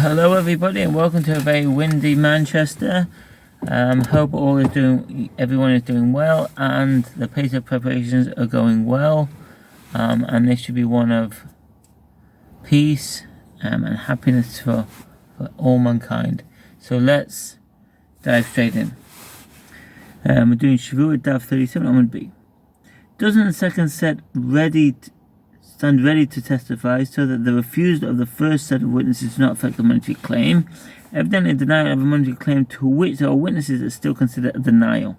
Hello everybody and welcome to a very windy Manchester. Hope everyone is doing well and the pace of preparations are going well. And this should be one of peace and happiness for all mankind. So let's dive straight in. We're doing Shevuot Daf 37 on B. Doesn't the second set stand ready to testify, so that the refusal of the first set of witnesses does not affect the monetary claim? Evidently, denial of a monetary claim to which there are witnesses is still considered a denial.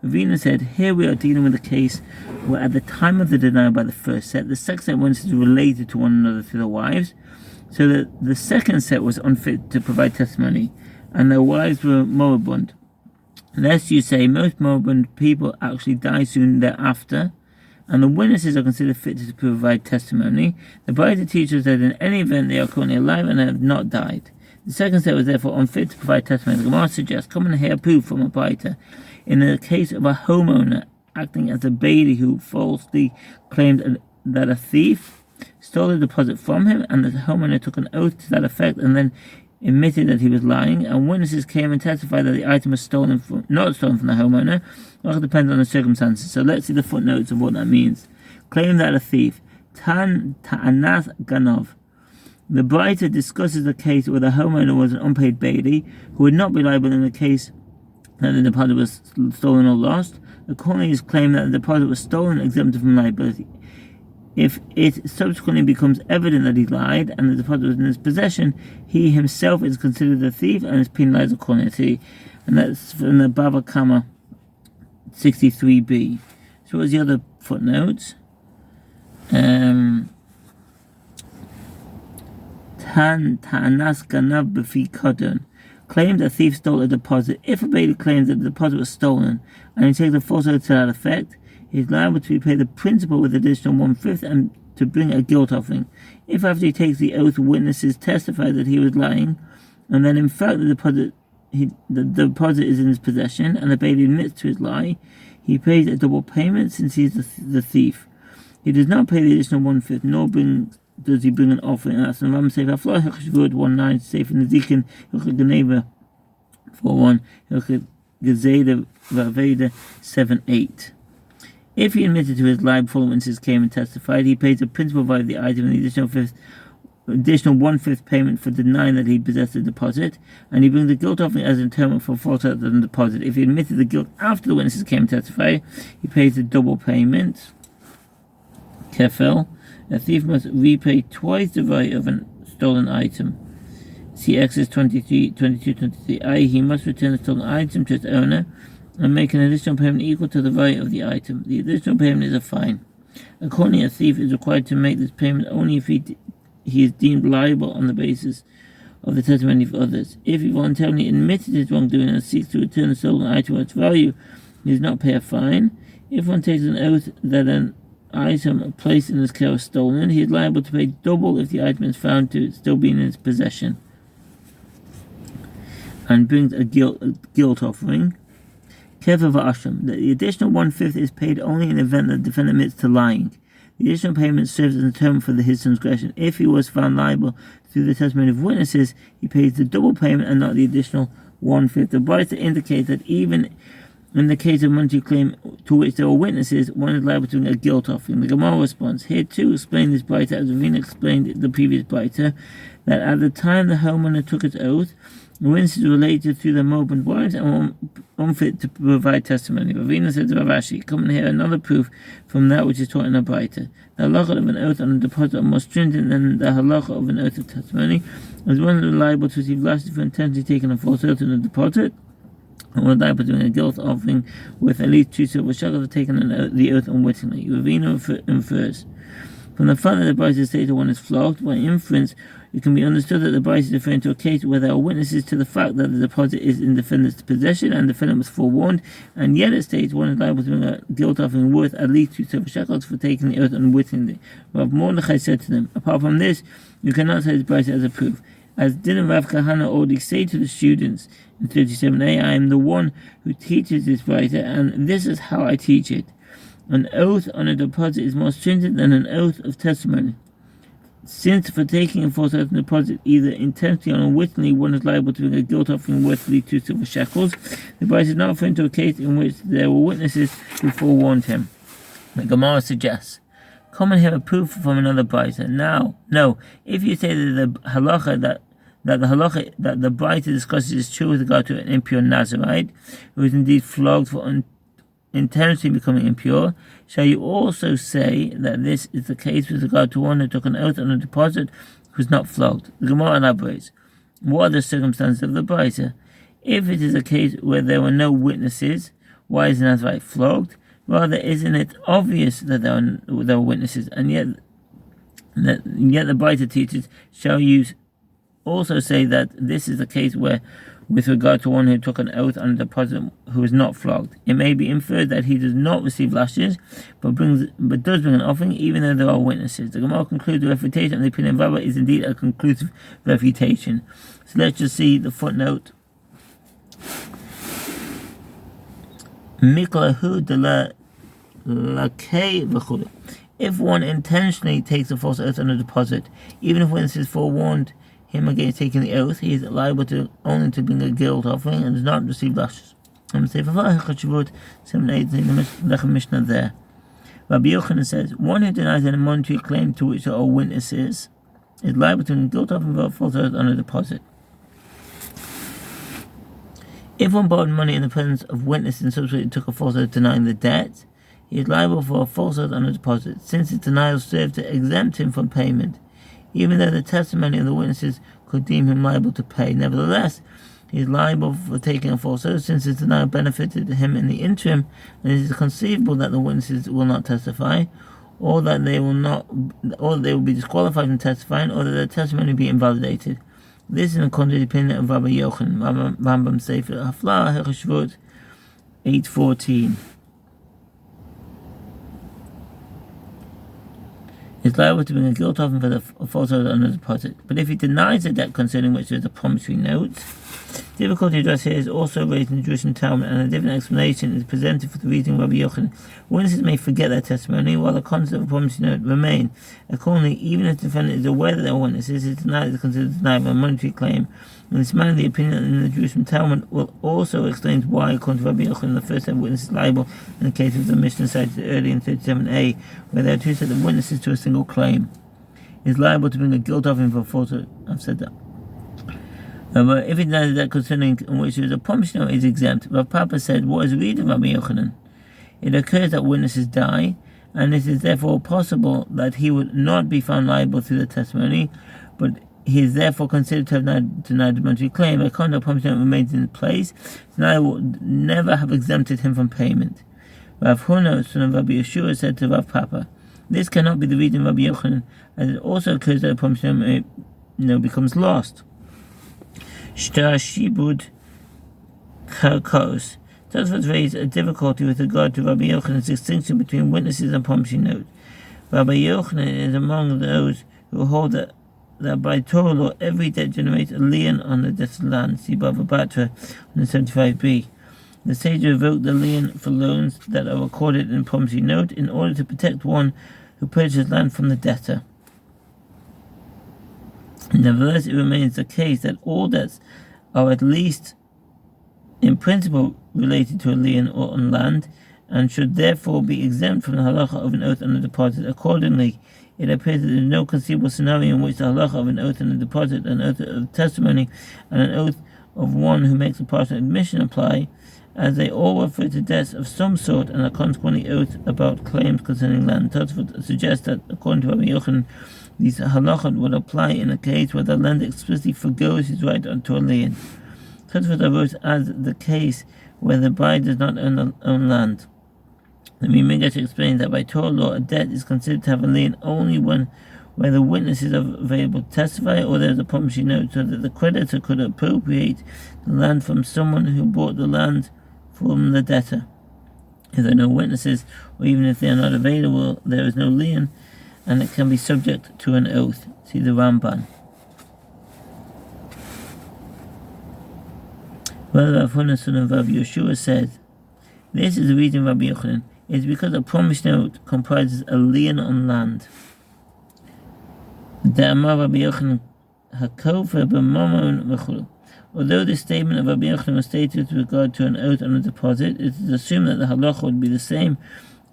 Ravina said, here we are dealing with a case where at the time of the denial by the first set, the second set of witnesses related to one another through their wives, so that the second set was unfit to provide testimony, and their wives were moribund. Lest you say most moribund people actually die soon thereafter, and the witnesses are considered fit to provide testimony. The Bible teaches that in any event they are currently alive and have not died. The second set was therefore unfit to provide testimony. The Gemara suggests, come and hear proof from a Baita. In the case of a homeowner acting as a bailey who falsely claimed that a thief stole the deposit from him, and the homeowner took an oath to that effect and then admitted that he was lying, and witnesses came and testified that the item was not stolen from the homeowner. It depends on the circumstances. So let's see the footnotes of what that means. Claim that a thief, ta'anath ganov. The Braita discusses the case where the homeowner was an unpaid bailey who would not be liable in the case that the deposit was stolen or lost. Accordingly, his claim that the deposit was stolen exempted from liability. If it subsequently becomes evident that he lied and the deposit was in his possession, he himself is considered a thief and is penalized accordingly. And that's from the Bava Kama 63b. So what was the other footnotes? Ta'anas ganav b'fi kodon. Claims a thief stole a deposit. If a bailey claims that the deposit was stolen and he takes a false oath to that effect, he is liable to repay the principal with additional 1/5 and to bring a guilt offering. If after he takes the oath, witnesses testify that he was lying, and then in fact the deposit is in his possession, and the bailey admits to his lie, he pays a double payment since he is the thief. He does not pay the additional 1/5, nor does he bring an offering. And that's the Ram Sefer Aflo Hechshvud 1:9, Sefer Nezikin Hilchot Geneva 4:1, Hilchot Gezeda Vaveda 7:8. If he admitted to his lie before the witnesses came and testified, he pays the principal value of the item and the additional 1/5 payment for denying that he possessed the deposit, and he brings the guilt offering as atonement for false oath on the deposit. If he admitted the guilt after the witnesses came and testified, he pays the double payment. Kefel. A thief must repay twice the value of a stolen item. See Exodus 22:23. i.e., he must return the stolen item to its owner and make an additional payment equal to the value of the item. The additional payment is a fine. Accordingly, a thief is required to make this payment only if he is deemed liable on the basis of the testimony of others. If he voluntarily admitted his wrongdoing and seeks to return the stolen item or its value, he does not pay a fine. If one takes an oath that an item placed in his care was stolen, he is liable to pay double if the item is found to still be in his possession, and brings a guilt offering. Kever v'asham. The additional 1/5 is paid only in the event that the defendant admits to lying. The additional payment serves as a atonement for his transgression. If he was found liable through the testimony of witnesses, he pays the double payment and not the additional 1/5. The Braita indicates that even in the case of monetary claim to which there are witnesses, one is liable to bring a guilt offering. The Gemara responds, here too explain this Braita as Ravina explained the previous Braita, that at the time the homeowner took his oath, the witnesses related to their moribund wives and were unfit to provide testimony. Ravina said to Rav Ashi, come and hear another proof from that which is taught in a Braita. The halacha of an oath on a deposit are more stringent than the halacha of an oath of testimony, as one is liable to receive lashes for intentionally taking a false oath on a deposit, and one is liable to doing a guilt offering with at least 2 silver shekels for taking the oath unwittingly. Ravina infers from the fact that the Braita states that one is flogged. By inference, it can be understood that the Braita is referring to a case where there are witnesses to the fact that the deposit is in the defendant's possession and the defendant was forewarned, and yet it states one is liable to bring a guilt offering worth at least 2 silver shekels for taking the oath unwittingly. Rav Mordechai said to them, apart from this, you cannot say this Braita as a proof. As didn't Rav Kahana already say to the students in 37a, I am the one who teaches this Braita, and this is how I teach it. An oath on a deposit is more stringent than an oath of testimony. Since for taking a false oath on deposit, either intentionally or unwittingly, one is liable to bring a guilt offering worth 2 silver shekels, the Braisa is not referring to a case in which there were witnesses who forewarned him. The Gemara suggests, come and hear a proof from another Braisa. Now, no, if you say that the halacha that the Braisa discusses is true with regard to an impure Nazirite, who is indeed flogged for intentionally becoming impure, shall you also say that this is the case with regard to one who took an oath on a deposit who was not flogged? The Gemara elaborates, what are the circumstances of the Braisa? If it is a case where there were no witnesses, why is the Nazirite flogged? Rather, isn't it obvious that there were witnesses, and yet the Braisa teaches, shall you also say that this is the case where, with regard to one who took an oath on a deposit who is not flogged, it may be inferred that he does not receive lashes, but does bring an offering, even though there are witnesses. The Gemara concludes the refutation of the opinion of Rabba is indeed a conclusive refutation. So let's just see the footnote. If one intentionally takes a false oath on a deposit, even if witnesses forewarned him against taking the oath, he is liable only to bring a guilt offering and does not receive lashes. Shevuot 7:8 Mishnah there. Rabbi Yochanan says, one who denies any monetary claim to which there are witnesses is liable to bring a guilt offering for a false oath on a deposit. If one borrowed money in the presence of witnesses and subsequently took a false oath denying the debt, he is liable for a false oath on a deposit, since his denial served to exempt him from payment, even though the testimony of the witnesses could deem him liable to pay. Nevertheless, he is liable for taking a false oath, since his denial benefited him in the interim, and it is conceivable that the witnesses will not testify, or that they will be disqualified from testifying, or that their testimony will be invalidated. This is in accordance with the opinion of Rabbi Yochanan, Rambam Sefer Hafla, Shevuot 8:14. Is liable to bring a guilt offering for the false oath on a deposit. But if he denies the debt concerning which there is a promissory note, difficulty addressed here is also raised in the Jewish Talmud, and a different explanation is presented for the reason of Rabbi Yochanan. Witnesses may forget their testimony, while the contents of a promissory note remain. Accordingly, even if the defendant is aware that there are witnesses, his denial is considered denial of a monetary claim. In this manner, the opinion in the Jewish Talmud will also explain why, according to Rabbi Yochanan, the first set of witnesses is liable in the case of the Mishnah cited earlier in 37a, where there are two sets of witnesses to a single claim. He is liable to bring a guilt offering for false oath. I've said that. But if he denies that concerning in which there is a promissory note, is exempt. Rav Papa said, what is the reason of Rabbi Yochanan? It occurs that witnesses die, and it is therefore possible that he would not be found liable through the testimony, but he is therefore considered to have denied the monetary claim. By conduct, promissory note remains in place, denial would never have exempted him from payment. Rav Huna, son of Rabbi Yeshua, said to Rav Papa, this cannot be the reason of Rabbi Yochanan, as it also occurs that a promissory note becomes lost. Shtar Shibud Karkos. Tosfos raised a difficulty with regard to Rabbi Yochanan's distinction between witnesses and promissory note. Rabbi Yochanan is among those who hold that by Torah law every debt generates a lien on the debtor's land. See Bava Batra on the 75b. The sage revoked the lien for loans that are recorded in a promissory note in order to protect one who purchased land from the debtor. Nevertheless, it remains the case that all debts are at least in principle related to a lien or on land, and should therefore be exempt from the halacha of an oath on a deposit. Accordingly, it appears that there is no conceivable scenario in which the halacha of an oath on a deposit, an oath of testimony, and an oath of one who makes a partial admission apply, as they all refer to debts of some sort and are consequently oaths about claims concerning land. Tosfot suggests that, according to Rabbi Yochanan, these halachot would apply in a case where the lender explicitly forgoes his right to a lien. Tosfot arose as the case where the bride does not own land. The Midrash explains that by Torah law, a debt is considered to have a lien only when where the witnesses are available to testify, or there is a promissory note, so that the creditor could appropriate the land from someone who bought the land from the debtor. If there are no witnesses, or even if they are not available, there is no lien, and it can be subject to an oath. See the Ramban. Rav Huna, son of Rabbi Yeshua, said, this is the reason Rabbi Yochanan. It is because a promissory note comprises a lien on land. Although this statement of Rabbi Yochanan was stated with regard to an oath on a deposit, it is assumed that the halacha would be the same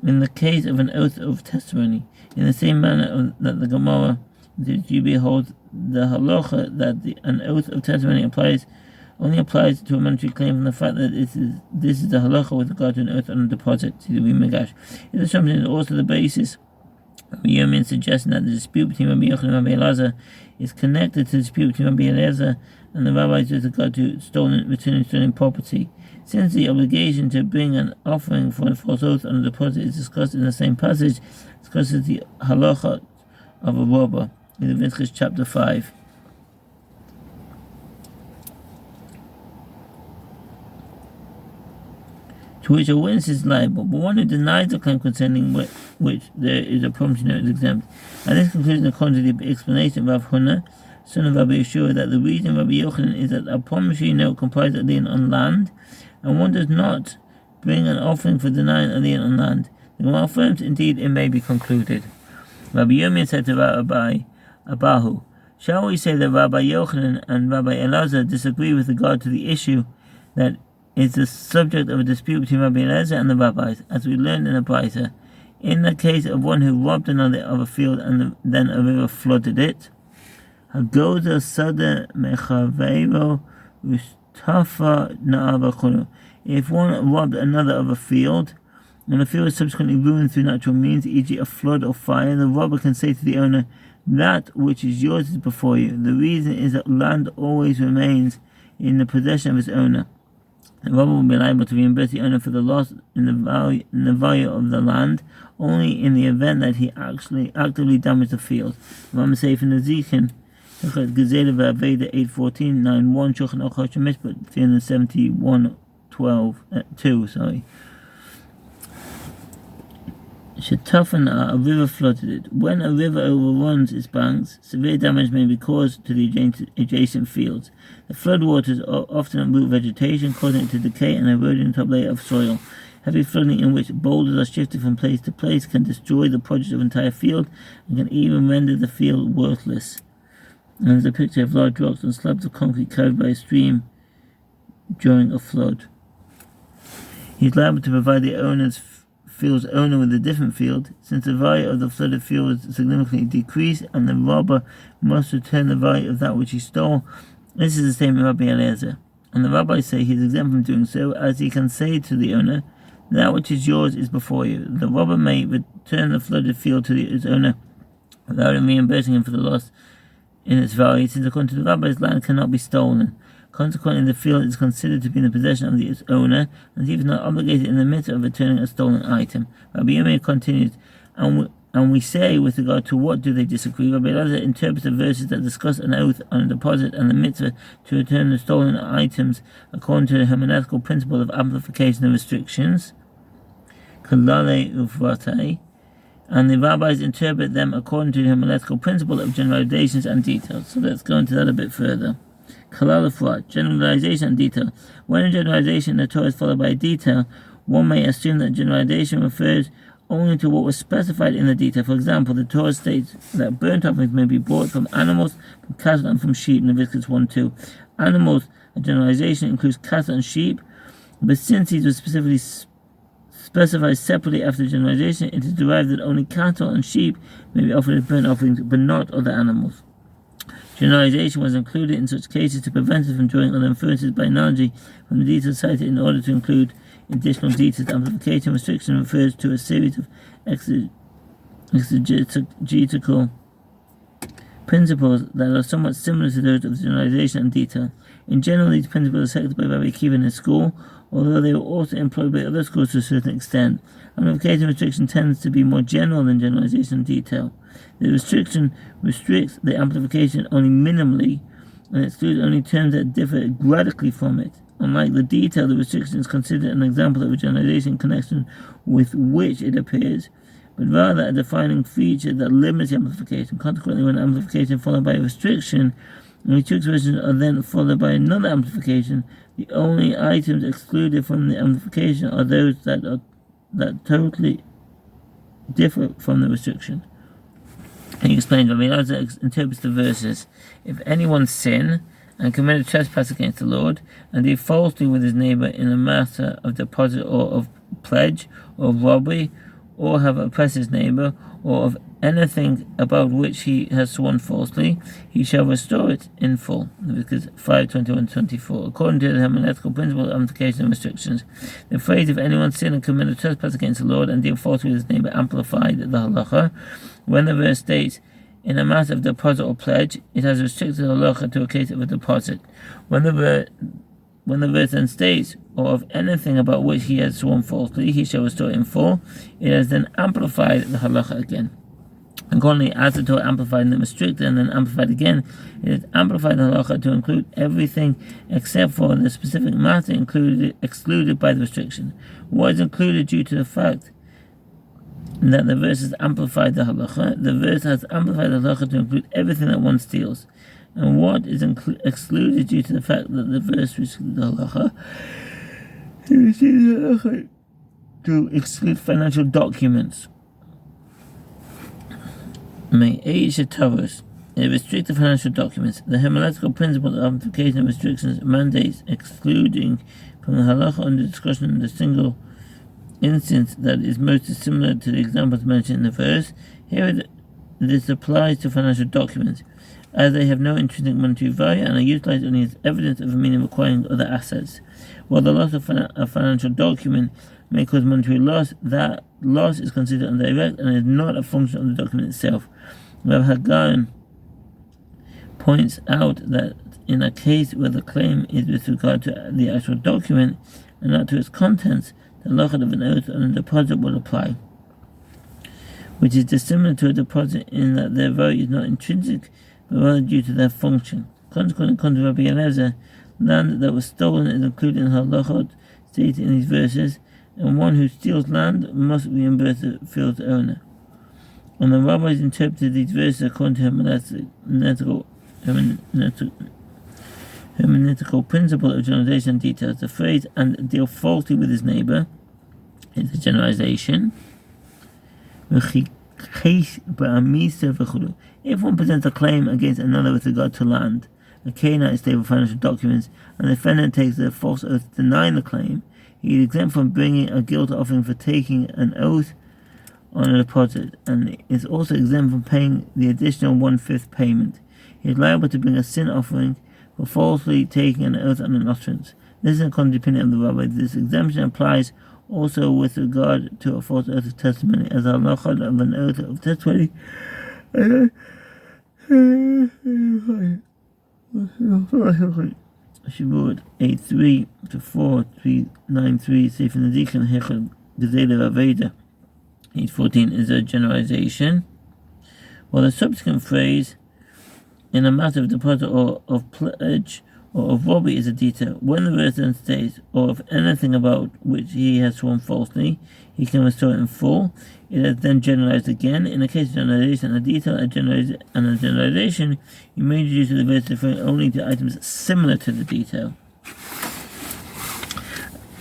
in the case of an oath of testimony. In the same manner that the Gemara you behold the halacha that an oath of testimony only applies to a monetary claim from the fact that this is the halacha with regard to an oath on a deposit. See the Megash. This assumption is also the basis of Yomin suggesting that the dispute between Rabbi Yochanan and Rabbi Elazar is connected to the dispute between Rabbi Elazar and the rabbis with regard to returning stolen property. Since the obligation to bring an offering for a false oath on a deposit is discussed in the same passage, discusses the halacha of a robber in Leviticus chapter 5. To which a witness is liable, but one who denies the claim concerning which there is a promissory note is exempt. And this conclusion according to the explanation of Rav Huna, son of Rabbi Yeshua, that the reason Rabbi Yochanan is that a promissory note comprises a lien on land, and one does not bring an offering for denying a lien on land. The Gemara affirms, indeed, it may be concluded. Rabbi Yomin said to Rabbi Abahu, shall we say that Rabbi Yochanan and Rabbi Elazar disagree with regard to the issue that is the subject of a dispute between Rabbi Elazar and the rabbis, as we learned in the Brisa, in the case of one who robbed another of a field and then a river flooded it? Hagoda sada mechaveiro ustafa na'avachunu. If one robbed another of a field, and the field is subsequently ruined through natural means, e.g. a flood or fire, the robber can say to the owner, that which is yours is before you. The reason is that land always remains in the possession of its owner. The robber will be liable to reimburse the owner for the loss in the value of the land, only in the event that he actually actively damaged the field. Ram Seif in the Zichin, Gezela Veda 814 91 Shulchan Aruch Mishpat 371 2. Shetafana, a river flooded it. When a river overruns its banks, severe damage may be caused to the adjacent fields. The floodwaters often uproot vegetation, causing it to decay and eroding the top layer of soil. Heavy flooding in which boulders are shifted from place to place can destroy the produce of an entire field and can even render the field worthless. And there's a picture of large rocks and slabs of concrete carried by a stream during a flood. He is liable to provide the field's owner with a different field, since the value of the flooded field is significantly decreased, and the robber must return the value of that which he stole. This is the statement of Rabbi Eliezer, and the rabbis say he is exempt from doing so, as he can say to the owner, that which is yours is before you. The robber may return the flooded field to its owner without reimbursing him for the loss in its value, since according to the rabbis, land cannot be stolen. Consequently, the field is considered to be in the possession of its owner, and he is not obligated in the midst of returning a stolen item. Rabbi Yirmiyah continues, and we say, with regard to what do they disagree, Rabbi Elazar interprets the verses that discuss an oath on a deposit and the mitzvah to return the stolen items according to the hermeneutical principle of amplification and restrictions, kalale ufratei, and the rabbis interpret them according to the hermeneutical principle of generalizations and details. So let's go into that a bit further. Kalalafrat, generalization and detail. When a generalization in the Torah is followed by a detail, one may assume that generalization refers only to what was specified in the detail. For example, the Torah states that burnt offerings may be brought from animals, from cattle, and from sheep in Leviticus 1:2. Animals, a generalization, includes cattle and sheep, but since these were specifically specified separately after generalization, it is derived that only cattle and sheep may be offered as burnt offerings, but not other animals. Generalization was included in such cases to prevent us from drawing other inferences by analogy from the details cited in order to include additional details. Amplification restriction refers to a series of exegetical principles that are somewhat similar to those of generalization and detail. In general, these principles are seconded by Rabbi Akiva in his school, although they were also employed by other schools to a certain extent. Amplification restriction tends to be more general than generalization and detail. The restriction restricts the amplification only minimally and excludes only terms that differ radically from it. Unlike the detail, the restriction is considered an example of a generalization connection with which it appears, but rather a defining feature that limits the amplification. Consequently, when amplification followed by a restriction, and the two expressions are then followed by another amplification, the only items excluded from the amplification are those that totally differ from the restriction. He explained, Rabbi Elazar interprets the verses. If anyone sin and commit a trespass against the Lord, and deal falsely with his neighbor in a matter of deposit or of pledge or of robbery, or have oppressed his neighbor, or of anything about which he has sworn falsely, he shall restore it in full. Leviticus 5:21-24. According to the hermeneutical principle of amplification and restrictions, the phrase "if anyone sin and commit a trespass against the Lord and deal falsely with his neighbor" amplified the halacha. When the verse states, "in a matter of deposit or pledge," it has restricted the halacha to a case of a deposit. When the verse then states, "or of anything about which he has sworn falsely, he shall restore it in full," it has then amplified the halacha again. Accordingly, as the Torah amplified and then restricted and then amplified again, it has amplified the halacha to include everything except for the specific matter excluded by the restriction. What is included due to the fact that the verse has amplified the halacha? The verse has amplified the halacha to include everything that one steals. And what is excluded due to the fact that the verse restricted the halacha? It restricted the halacha to exclude financial documents. It restricts financial documents. The hermeneutical principle of amplification and restrictions mandates excluding from the halacha under discussion the single instance that is most similar to the examples mentioned in the verse. Here, this applies to financial documents, as they have no intrinsic monetary value and are utilized only as evidence of a meaning requiring other assets. While the loss of a financial document may cause monetary loss, that loss is considered indirect and is not a function of the document itself. Rav Hagan points out that in a case where the claim is with regard to the actual document and not to its contents, the halacha of an oath on a deposit will apply, which is dissimilar to a deposit in that their value is not intrinsic, but rather due to their function. Consequently, according to Rabbi Elazar, land that was stolen is included in halachot stated in these verses, and one who steals land must reimburse the field's owner. And the rabbis interpreted these verses according to hermeneutical principle of generalization and details. The phrase "and deal falsely with his neighbor" is a generalization. If one presents a claim against another with regard to land, a Canaanite is stable financial documents, and the defendant takes a false oath denying the claim, he is exempt from bringing a guilt offering for taking an oath on a deposit, and is also exempt from paying the additional 1/5 payment. He is liable to bring a sin offering for falsely taking an oath on an utterance. This is according to the opinion of the rabbi. This exemption applies also with regard to a false oath of testimony, as a halacha of an oath of testimony. Shevuot 8:3-4-393 Sefer Nedichim Hechel Gezela Aveda 8:14 is a generalization, while the subsequent phrase "in a matter of deposit or of pledge or of robbery" is a detail. When the verse then states "or of anything about which he has sworn falsely, he can restore it in full," it is then generalized again. In the case of generalization, a detail and a generalization, you may introduce the verse referring only to items similar to the detail.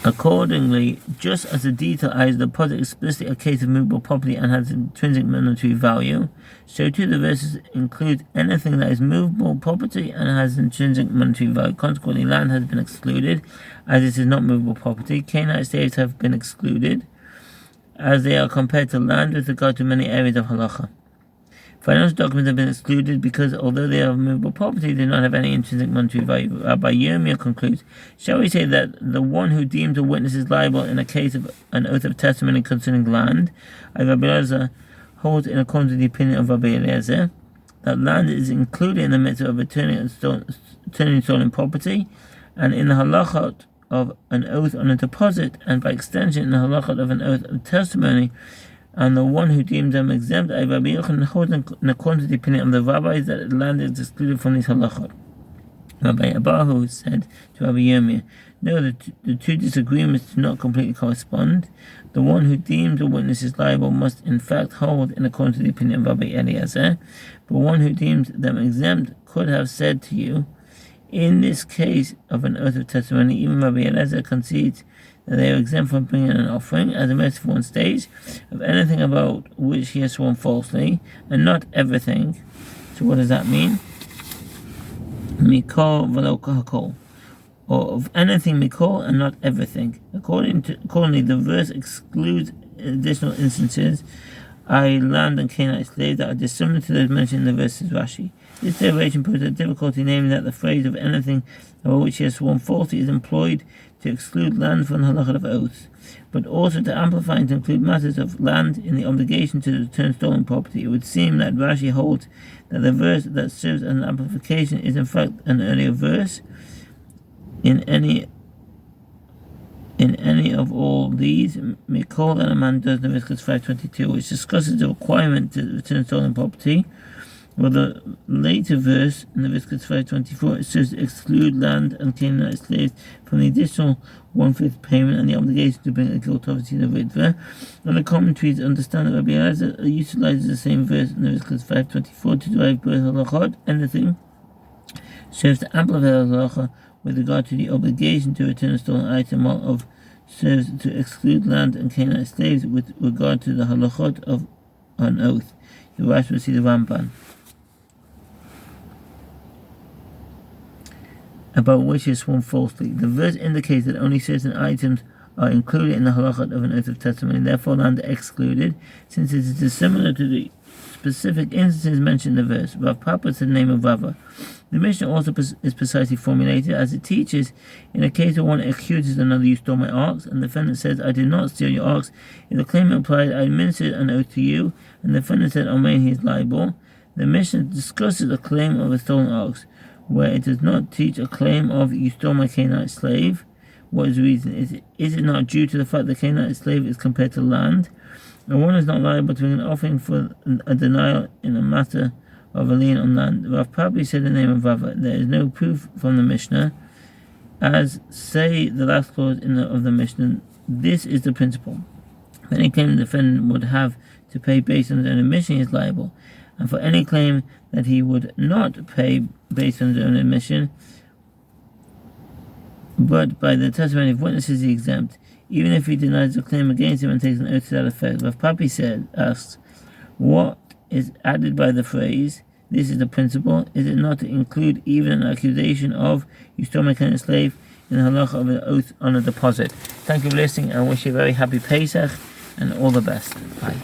Accordingly, just as the detail is the deposit explicitly a case of movable property and has intrinsic monetary value, so too the verses include anything that is movable property and has intrinsic monetary value. Consequently, land has been excluded, as this is not movable property. Canaanite states have been excluded, as they are compared to land with regard to many areas of halacha. Financial documents have been excluded because, although they are movable property, they do not have any intrinsic monetary value. Rabbi Yirmiyah concludes, shall we say that the one who deems a witness is liable in a case of an oath of testimony concerning land, as Rabbi Elazar holds in accordance with the opinion of Rabbi Eliezer, that land is included in the midst of returning stolen property, and in the halachot of an oath on a deposit, and by extension in the halachot of an oath of testimony, and the one who deems them exempt, Rabbi Yochanan holds in accordance with the opinion of the rabbis that land is excluded from these halachot. Rabbi Abahu said to Rabbi Yirmiyah, no, the two disagreements do not completely correspond. The one who deems a witness is liable must in fact hold in accordance with the opinion of Rabbi Eliezer, but one who deems them exempt could have said to you, in this case of an oath of testimony, even Rabbi Eliezer concedes that they are exempt from bringing an offering, as the merciful one states, of anything about which he has sworn falsely, and not everything. So what does that mean? Mikol v'lo hakol, or of anything mikol and not everything. Accordingly, the verse excludes additional instances, i.e. land and Canaanite slaves, that are dissimilar to those mentioned in the verses Rashi. This derivation poses a difficulty, namely that the phrase of anything about which he has sworn falsely is employed to exclude land from the halakha of oaths, but also to amplify and to include matters of land in the obligation to return stolen property. It would seem that Rashi holds that the verse that serves as an amplification is in fact an earlier verse. In any of all these, Mikol that a man does in Leviticus 5:22, which discusses the requirement to return stolen property, while the later verse in Leviticus 5:24 it serves to exclude land and Canaanite slaves from the additional 1/5 payment and the obligation to bring a guilt obviously in the ritva. And the commentaries understand that Rabbi Elazar utilizes the same verse in Leviticus 5:24 to derive both halachot. Anything serves to amplify the halacha with regard to the obligation to return a stolen item, while of serves to exclude land and Canaanite slaves with regard to the halachot of an oath. The Rashi will see the Ramban, about which he has sworn falsely. The verse indicates that only certain items are included in the halachot of an oath of testimony, therefore land are excluded, since it is dissimilar to the specific instances mentioned in the verse. Rav Papa said the name of Rava. The Mishnah also is precisely formulated as it teaches, in a case where one accuses another, you stole my ox, and the defendant says, I did not steal your ox. If the claimant replied, I administered an oath to you, and the defendant said, Amen, he is liable. The Mishnah discusses a claim of a stolen ox, where it does not teach a claim of, you stole my Canaanite slave. What is the reason? Is it not due to the fact that Canaanite slave is compared to land? And one is not liable to bring an offering for a denial in a matter of a lien on land. Rav Papi said the name of Rava. There is no proof from the Mishnah, as say the last clause of the Mishnah. This is the principle. Any claim the defendant would have to pay based on his own admission, he is liable. And for any claim that he would not pay based on his own admission, but by the testimony of witnesses, he is exempt, even if he denies the claim against him and takes an oath to that effect. Rav Papi asks, what is added by the phrase, this is the principle, is it not to include even an accusation of, you stole my Canaanite slave, in the halacha of an oath on a deposit? Thank you for listening, and I wish you a very happy Pesach, and all the best. Bye.